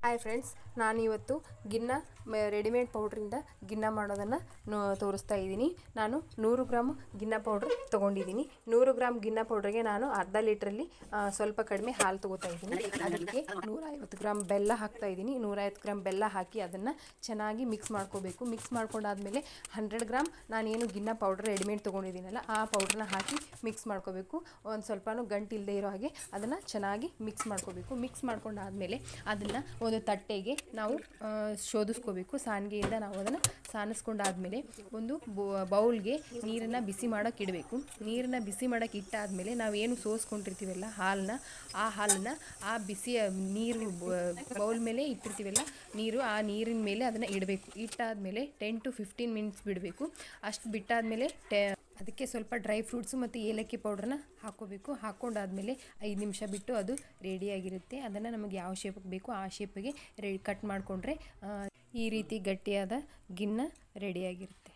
Hi friends, ನಾನಿವತ್ತು ಗಿನ್ನ readymade ಪೌಡ್ರಿಂದ ಗಿನ್ನ ಮಾಡೋದನ್ನು ತೋರಿಸ್ತಾ ಇದ್ದೀನಿ. ನಾನು 100 ಗ್ರಾಮ್ ಗಿನ್ನ ಪೌಡ್ರ್ ತೊಗೊಂಡಿದ್ದೀನಿ. 100 ಗ್ರಾಮ್ ಗಿನ್ನ ಪೌಡ್ರಿಗೆ ನಾನು ಅರ್ಧ ಲೀಟ್ರಲ್ಲಿ ಸ್ವಲ್ಪ ಕಡಿಮೆ ಹಾಲು ತೊಗೋತಾ ಇದ್ದೀನಿ. ಅದಕ್ಕೆ 150 ಗ್ರಾಮ್ ಬೆಲ್ಲ ಹಾಕ್ತಾ ಇದ್ದೀನಿ. 150 ಗ್ರಾಮ್ ಬೆಲ್ಲ ಹಾಕಿ ಅದನ್ನು ಚೆನ್ನಾಗಿ ಮಿಕ್ಸ್ ಮಾಡ್ಕೋಬೇಕು. ಮಿಕ್ಸ್ ಮಾಡ್ಕೊಂಡಾದ್ಮೇಲೆ 100 ಗ್ರಾಮ್ ನಾನೇನು ಗಿನ್ನ ಪೌಡ್ರ್ ರೆಡಿಮೇಡ್ ತೊಗೊಂಡಿದ್ದೀನಲ್ಲ ಆ ಪೌಡ್ರನ್ನ ಹಾಕಿ ಮಿಕ್ಸ್ ಮಾಡ್ಕೋಬೇಕು. ಒಂದು ಸ್ವಲ್ಪನೂ ಗಂಟು ಇಲ್ಲದೆ ಇರೋ ಹಾಗೆ ಅದನ್ನು ಚೆನ್ನಾಗಿ ಮಿಕ್ಸ್ ಮಾಡ್ಕೋಬೇಕು. ಮಿಕ್ಸ್ ಮಾಡ್ಕೊಂಡಾದ್ಮೇಲೆ ಅದನ್ನು ಒಂದು ತಟ್ಟೆಗೆ ನಾವು ಶೋಧಿಸ್ಕೋಬೇಕು. ಸಾನ್ಗೆಯಿಂದ ನಾವು ಅದನ್ನು ಸಾನಿಸ್ಕೊಂಡಾದ್ಮೇಲೆ ಒಂದು ಬೌಲ್ಗೆ ನೀರನ್ನು ಬಿಸಿ ಮಾಡೋಕ್ಕೆ ಇಡಬೇಕು. ನೀರನ್ನು ಬಿಸಿ ಮಾಡೋಕ್ಕೆ ಇಟ್ಟಾದಮೇಲೆ ನಾವೇನು ಸೋಸ್ಕೊಂಡಿರ್ತೀವಲ್ಲ ಆ ಹಾಲನ್ನು ಆ ಬಿಸಿಯ ನೀರು ಬೌಲ್ ಮೇಲೆ ಇಟ್ಟಿರ್ತೀವಲ್ಲ ನೀರು, ಆ ನೀರಿನ ಮೇಲೆ ಅದನ್ನು ಇಡಬೇಕು. ಇಟ್ಟಾದಮೇಲೆ 10 to 15 ಮಿನಿಟ್ಸ್ ಬಿಡಬೇಕು. ಅಷ್ಟು ಬಿಟ್ಟಾದಮೇಲೆ ಅದಕ್ಕೆ ಸ್ವಲ್ಪ ಡ್ರೈ ಫ್ರೂಟ್ಸು ಮತ್ತು ಏಲಕ್ಕಿ ಪೌಡ್ರನ್ನ ಹಾಕ್ಕೋಬೇಕು. ಹಾಕ್ಕೊಂಡಾದ್ಮೇಲೆ 5 ನಿಮಿಷ ಬಿಟ್ಟು ಅದು ರೆಡಿಯಾಗಿರುತ್ತೆ. ಅದನ್ನು ನಮಗೆ ಯಾವ ಶೇಪಿಗೆ ಬೇಕೋ ಆ ಶೇಪಿಗೆ ಕಟ್ ಮಾಡಿಕೊಂಡ್ರೆ ಈ ರೀತಿ ಗಟ್ಟಿಯಾದ ಗಿನ್ನ ರೆಡಿಯಾಗಿರುತ್ತೆ.